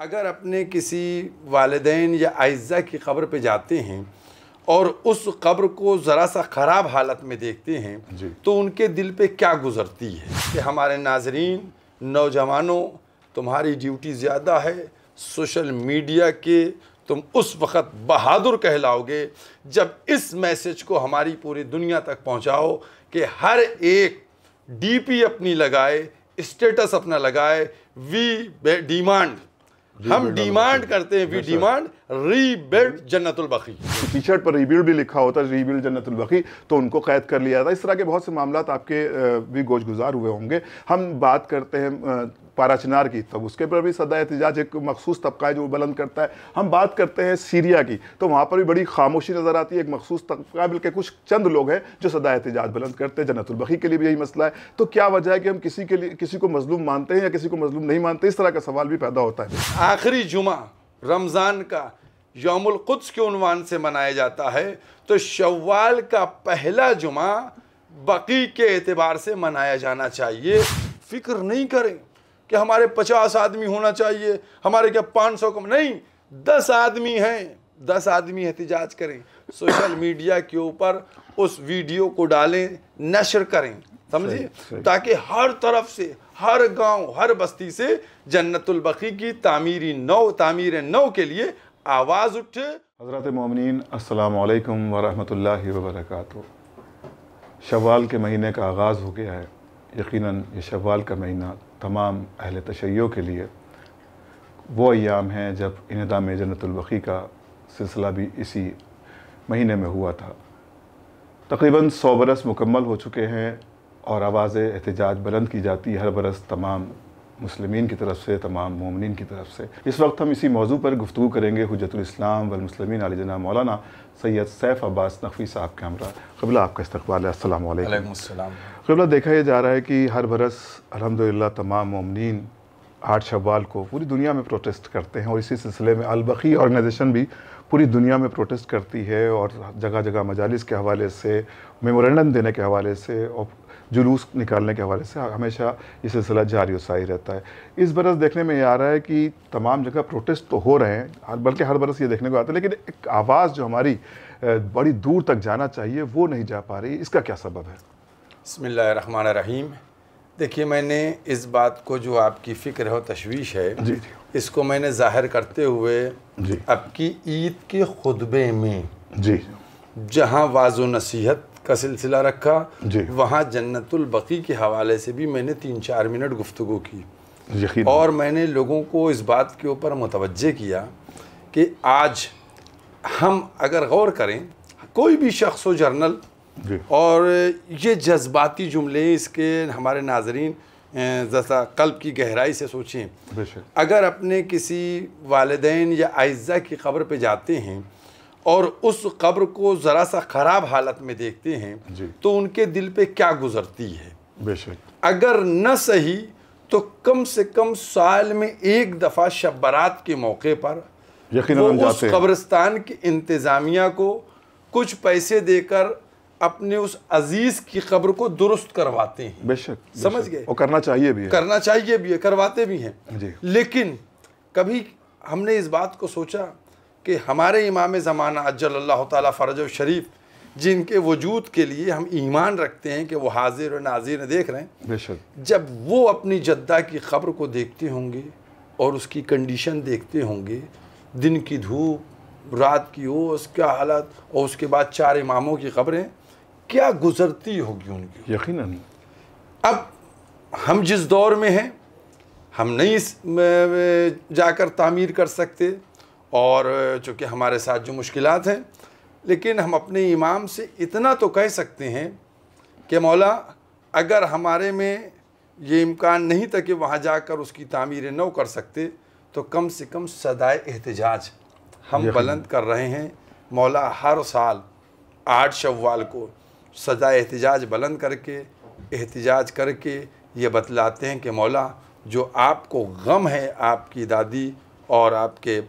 अगर अपने किसी वालिदैन या अइज़्ज़ा की क़ब्र पे जाते हैं और उस क़ब्र को ज़रा सा ख़राब हालत में देखते हैं तो उनके दिल पे क्या गुज़रती है कि हमारे नाज़रीन, नौजवानों, तुम्हारी ड्यूटी ज़्यादा है। सोशल मीडिया के तुम उस वक़्त बहादुर कहलाओगे जब इस मैसेज को हमारी पूरी दुनिया तक पहुँचाओ कि हर एक डीपी अपनी लगाए, स्टेटस अपना लगाए, वी डिमांड, हम डिमांड करते हैं, वी डिमांड रीबिल्ड जन्नतुल बकी। टी शर्ट पर रीबिल्ड भी लिखा होता है, रीबिल्ड जन्नतुल बकी, तो उनको कैद कर लिया था। इस तरह के बहुत से मामला आपके भी गोश गुजार हुए होंगे। हम बात करते हैं पारा चिनार की, तब उसके पर भी सदा एहतिजाज एक मखसूस तबका है जो बुलंद करता है। हम बात करते हैं सीरिया की, तो वहाँ पर भी बड़ी खामोशी नज़र आती है। एक मखसूस तबका, बल्कि कुछ चंद लोग हैं जो सदा एहतिजाज बुलंद करते हैं। जन्नतुल बकी के लिए भी यही मसला है। तो क्या वजह है कि हम किसी को मजलूम मानते हैं या किसी को मजलूम नहीं मानते? इस तरह का सवाल भी पैदा होता है। आखिरी जुमा रमज़ान का यौमुल कुद्स के उन्वान से मनाया जाता है, तो शव्वाल का पहला जुमा बकी के एतबार से मनाया जाना चाहिए। फिक्र नहीं करें कि हमारे 50 आदमी होना चाहिए, हमारे क्या 500 कम, नहीं, 10 आदमी हैं, 10 आदमी एहतिजाज करें, सोशल मीडिया के ऊपर उस वीडियो को डालें, नशर करें, समझिए, ताकि हर तरफ से, हर गांव, हर बस्ती से जन्नतुल बकी की तामीर नौ के लिए आवाज़ उठे। हज़रात मोमिनीन, अस्सलामु अलैकुम व रहमतुल्लाहि व बरकातुहू। शव्वाल के महीने का आगाज़ हो गया है। यकीनन ये शव्वाल का महीना तमाम अहले तशय्यो के लिए वो अय्याम हैं जब इनेदाम जन्नतुल बकी का सिलसिला भी इसी महीने में हुआ था। तकरीबन 100 बरस मुकम्मल हो चुके हैं और आवाज़ एहतिजाज बुलंद की जाती है हर बरस तमाम मुस्लिमीन की तरफ से, तमाम मोमिनीन की तरफ से। इस वक्त हम इसी मौजू पर गुफ्तगू करेंगे हुज्जतुल इस्लाम वल मुस्लिमीन आली जनाब मौलाना सैयद सैफ अब्बास नक़वी साहब के हमरा। क़िबला आपका इस्तक़बाल है। अस्सलामु अलैकुम। क़िबला, देखा जा रहा है कि हर बरस अल्हम्दुलिल्लाह तमाम मोमिनीन 8 शव्वाल को पूरी दुनिया में प्रोटेस्ट करते हैं और इसी सिलसिले में अल बकी ऑर्गेनाइजेशन भी पूरी दुनिया में प्रोटेस्ट करती है और जगह जगह मजालिस के हवाले से, मेमोरेंडम देने के हवाले से और जुलूस निकालने के हवाले से हमेशा ये सिलसिला जारी सारी रहता है। इस बरस देखने में ये आ रहा है कि तमाम जगह प्रोटेस्ट तो हो रहे हैं, बल्कि हर बरस ये देखने को आता है, लेकिन एक आवाज़ जो हमारी बड़ी दूर तक जाना चाहिए वो नहीं जा पा रही। इसका क्या सबब है? बिस्मिल्लाहिर्रहमानिर्रहीम। देखिए, मैंने इस बात को, जो आपकी फ़िक्र है, तशवीश है, जी, इसको मैंने ज़ाहिर करते हुए अब की ईद के खुतबे में जहाँ वाज़ो नसीहत का सिलसिला रखा, वहाँ जन्नतुल बकी के हवाले से भी मैंने 3-4 मिनट गुफ्तगू की और मैंने लोगों को इस बात के ऊपर मुतवज्जे किया कि आज हम अगर गौर करें, कोई भी शख्स हो, जर्नल, और ये जज्बाती जुमले इसके हमारे नाज़रीन जैसा कल्ब की गहराई से सोचें। अगर अपने किसी वालिदैन या अइज़्ज़ा की क़ब्र पे जाते हैं और उस क़ब्र को ज़रा सा ख़राब हालत में देखते हैं तो उनके दिल पे क्या गुज़रती है। बेशक, अगर न सही तो कम से कम साल में एक दफ़ा शब बारात के मौके पर वो उस कब्रिस्तान की इंतज़ामिया को कुछ पैसे देकर अपने उस अजीज़ की क़ब्र को दुरुस्त करवाते हैं। बेशक, समझ गए, और करना चाहिए भी है, करवाते भी हैं। लेकिन कभी हमने इस बात को सोचा कि हमारे इमाम ज़माना अज्जलल्लाहु ताला फ़रजहु शरीफ, जिनके वजूद के लिए हम ईमान रखते हैं कि वो हाजिर और नाज़िर देख रहे हैं, बेशक, जब वो अपनी जद्दा की क़ब्र को देखते होंगे और उसकी कंडीशन देखते होंगे, दिन की धूप, रात की ओस, क्या हालत, और उसके बाद 4 इमामों की क़ब्रें, क्या गुज़रती होगी उनकी। यकीनन। अब हम जिस दौर में हैं, हम नहीं जाकर तामीर कर सकते, और चूँकि हमारे साथ जो मुश्किलात हैं, लेकिन हम अपने इमाम से इतना तो कह सकते हैं कि मौला, अगर हमारे में ये इम्कान नहीं था कि वहाँ जाकर उसकी तामीर नौ कर सकते, तो कम से कम सदाए एहतिजाज हम बुलंद कर रहे हैं। मौला हर साल 8 शव्वाल को सदाए एहतिजाज बुलंद करके, एहतिजाज करके ये बतलाते हैं कि मौला, जो आपको गम है आपकी दादी और आपके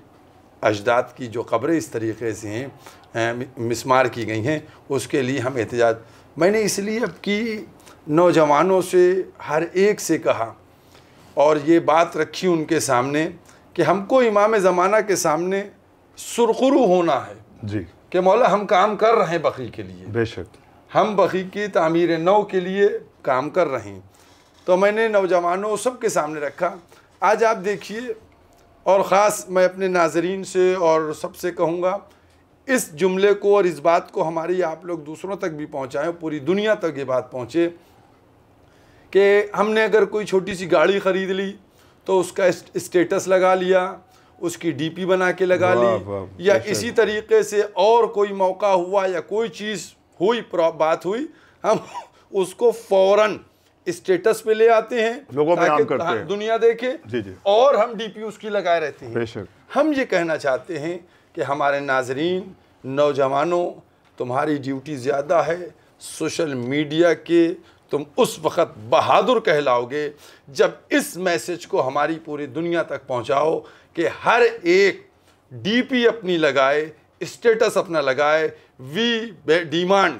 अजदाद की जो क़ब्रें इस तरीक़े से हैं, मिस्मार की गई हैं, उसके लिए हम एहतिजाज। मैंने इसलिए अब की नौजवानों से, हर एक से कहा और ये बात रखी उनके सामने कि हमको इमाम ज़माना के सामने सुरखुरू होना है जी कि मौला हम काम कर रहे हैं बक़ी के लिए, बेशक हम बक़ी की तामीर नौ के लिए काम कर रहे हैं। तो मैंने नौजवानों सबके सामने रखा। आज आप देखिए, और ख़ास मैं अपने नाज़रीन से और सबसे कहूँगा, इस जुमले को और इस बात को हमारी आप लोग दूसरों तक भी पहुँचाएँ, पूरी दुनिया तक ये बात पहुँचे कि हमने अगर कोई छोटी सी गाड़ी ख़रीद ली तो उसका स्टेटस लगा लिया, उसकी डीपी बना के लगा ली, या इसी तरीके से और कोई मौका हुआ या कोई चीज़ हुई, बात हुई, हम उसको फ़ौरन स्टेटस पे ले आते हैं, लोगों में आम करते हैं, दुनिया देखे। जी। और हम डीपी उसकी लगाए रहते हैं। बेशक हम ये कहना चाहते हैं कि हमारे नाजरीन, नौजवानों, तुम्हारी ड्यूटी ज़्यादा है। सोशल मीडिया के तुम उस वक़्त बहादुर कहलाओगे जब इस मैसेज को हमारी पूरी दुनिया तक पहुंचाओ कि हर एक डीपी अपनी लगाए, स्टेटस अपना लगाए। वी डिमांड,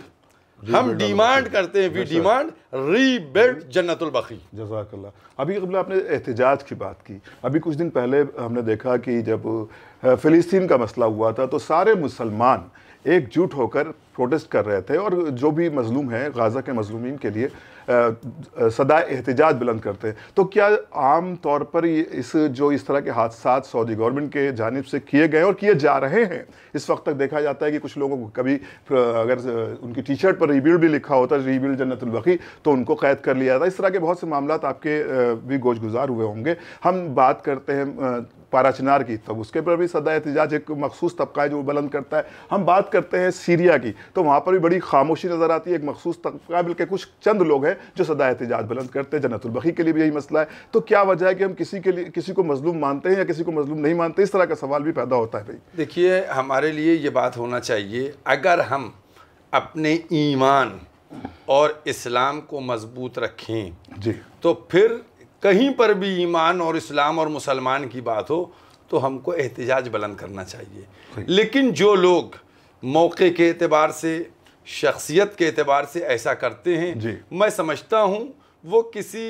हम डिमांड करते हैं, वी डिमांड रीबिल्ड जन्नतुल बक़ी। जज़ाकल्लाह। अभी कबल आपने एहतिजाज की बात की, अभी कुछ दिन पहले हमने देखा कि जब फ़िलिस्तीन का मसला हुआ था तो सारे मुसलमान एकजुट होकर प्रोटेस्ट कर रहे थे, और जो भी मजलूम हैं गाज़ा के मजलूमीन के लिए सदा एहतिजाज बुलंद करते हैं। तो क्या आम तौर पर इस तरह के हादसा सऊदी गवर्नमेंट के जानिब से किए गए और किए जा रहे हैं? इस वक्त तक देखा जाता है कि कुछ लोगों को कभी अगर उनकी टी शर्ट पर रीबिल्ड भी लिखा होता है, रीबिल्ड जन्नतुल बक़ी, तो उनको कैद कर लिया जाता है। इस तरह के बहुत से मामला आपके भी गोश गुजार हुए होंगे। हम बात करते हैं पारा चिनार की, तब उसके पर भी सदा एहतिजाज एक मखसूस तबका है जो बुलंद करता है। हम बात करते हैं सीरिया की, तो वहाँ पर भी बड़ी खामोशी नज़र आती है, एक मखसूस तबका, बल्कि कुछ चंद लोग हैं जो सदा एहतिजाज बुलंद करते हैं। जन्नतुल बक़ी के लिए भी यही मसला है। तो क्या वजह है कि हम किसी को मजलूम मानते हैं या किसी को मजलूम नहीं मानते? इस तरह का सवाल भी पैदा होता है। भाई देखिए, हमारे लिए ये बात होना चाहिए, अगर हम अपने ईमान और इस्लाम को मजबूत रखें जी, तो फिर कहीं पर भी ईमान और इस्लाम और मुसलमान की बात हो तो हमको एहतिजाज बुलंद करना चाहिए। लेकिन जो लोग मौके के एतबार से, शख्सियत के एतबार से ऐसा करते हैं, मैं समझता हूँ वो किसी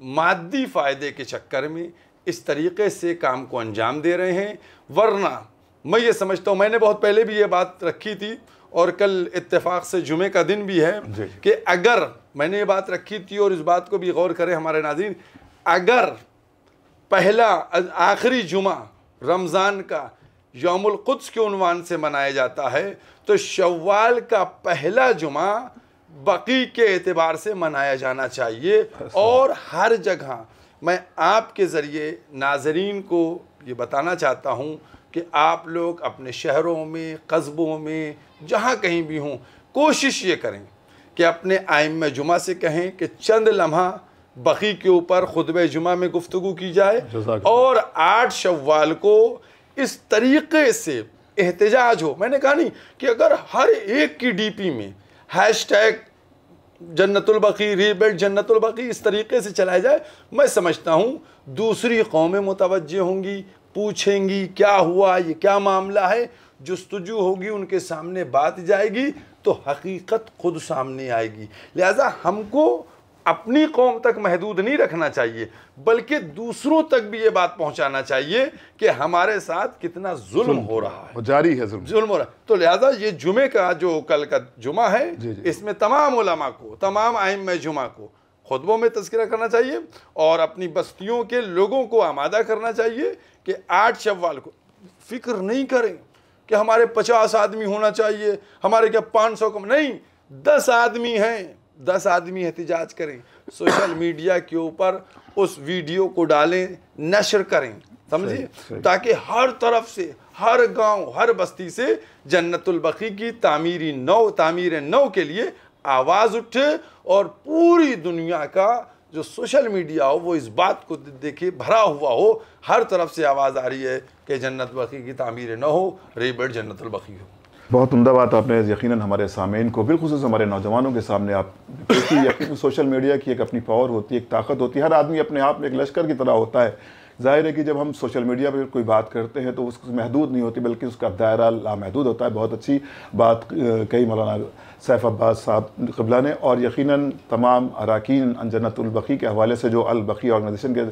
मादी फ़ायदे के चक्कर में इस तरीक़े से काम को अंजाम दे रहे हैं। वरना मैं ये समझता हूँ, मैंने बहुत पहले भी ये बात रखी थी और कल इत्तेफाक से जुमे का दिन भी है कि अगर मैंने ये बात रखी थी, और इस बात को भी गौर करें हमारे नाज़रीन, अगर पहला आखिरी जुमा रमज़ान का यौमुल क़ुद्स के उन्वान से मनाया जाता है तो शव्वाल का पहला जुमा बक़ी के एतबार से मनाया जाना चाहिए। और हर जगह मैं आपके ज़रिए नाज़रीन को ये बताना चाहता हूँ कि आप लोग अपने शहरों में, कस्बों में, जहाँ कहीं भी हों, कोशिश ये करें कि अपने आइम्मा जुमा से कहें कि चंद लम्हा बक़ी के ऊपर खुतबे जुमा में गुफ्तगू की जाए, और 8 शव्वाल को इस तरीक़े से एहतिजाज हो। मैंने कहा नहीं कि अगर हर एक की डीपी में हैशटैग जन्नतुल बक़ी, रीबिल्ड जन्नतुल बक़ी इस तरीक़े से चलाया जाए, मैं समझता हूँ दूसरी कौमें मुतवज्जे होंगी, पूछेंगी क्या हुआ, ये क्या मामला है, जुस्तजू होगी, उनके सामने बात जाएगी तो हकीकत खुद सामने आएगी। लिहाजा हमको अपनी कौम तक महदूद नहीं रखना चाहिए, बल्कि दूसरों तक भी ये बात पहुंचाना चाहिए कि हमारे साथ कितना जुल्म हो रहा है, जारी है जुल्म हो रहा है। तो लिहाजा ये जुमे का जो कल का जुमा है, इसमें तमाम उलमा को, तमाम आइम्मा जुमा को खुतबों में तज़किरा करना चाहिए और अपनी बस्तियों के लोगों को आमादा करना चाहिए कि 8 शव्वाल को फिक्र नहीं करें कि हमारे 50 आदमी होना चाहिए, हमारे क्या 500 कम, नहीं, 10 आदमी हैं, 10 आदमी एहतिजाज करें, सोशल मीडिया के ऊपर उस वीडियो को डालें, नशर करें, समझिए, ताकि हर तरफ से, हर गांव, हर बस्ती से जन्नतुल बक़ी की तामीर नौ के लिए आवाज़ उठे और पूरी दुनिया का जो सोशल मीडिया हो वो इस बात को देखिए भरा हुआ हो, हर तरफ से आवाज़ आ रही है कि जन्नत बक़ी की तामीर नौ हो, रीबिल्ड जन्नतुल बक़ी हो। बहुत उम्दा बात आपने यकीनन हमारे सामीन को, बिलखुसूस हमारे नौजवानों के सामने आप, क्योंकि सोशल मीडिया की एक अपनी पावर होती है, एक ताकत होती है, हर आदमी अपने आप में एक लश्कर की तरह होता है। ज़ाहिर है कि जब हम सोशल मीडिया पर कोई बात करते हैं तो उसकी महदूद नहीं होती, बल्कि उसका दायरा लामहदूद होता है। बहुत अच्छी बात कही मौलाना सैफ अब्बास साहब क़िबला ने, और यकीनन तमाम अरकान जन्नतुल बक़ी के हवाले से जो अल बक़ी ऑर्गेनाइजेशन के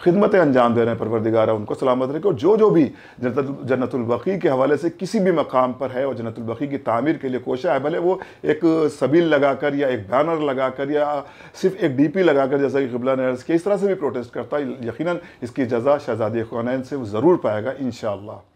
खिदमतें अंजाम दे रहे हैं, परवरदिगारा उनको सलामत रखे। और जो भी जन्नतुल बकी के हवाले से किसी भी मकाम पर है और जन्नतुल बकी की तामीर के लिए कोशा है, भले वो एक सबील लगाकर या एक बैनर लगाकर या सिर्फ एक DP लगाकर, जैसा कि क़िबला ने अर्ज़ किया, इस तरह से भी प्रोटेस्ट करता है, यकीनन इसकी जज़ा शहज़ादी ख़ुनैन से वो ज़रूर पाएगा इंशाअल्लाह।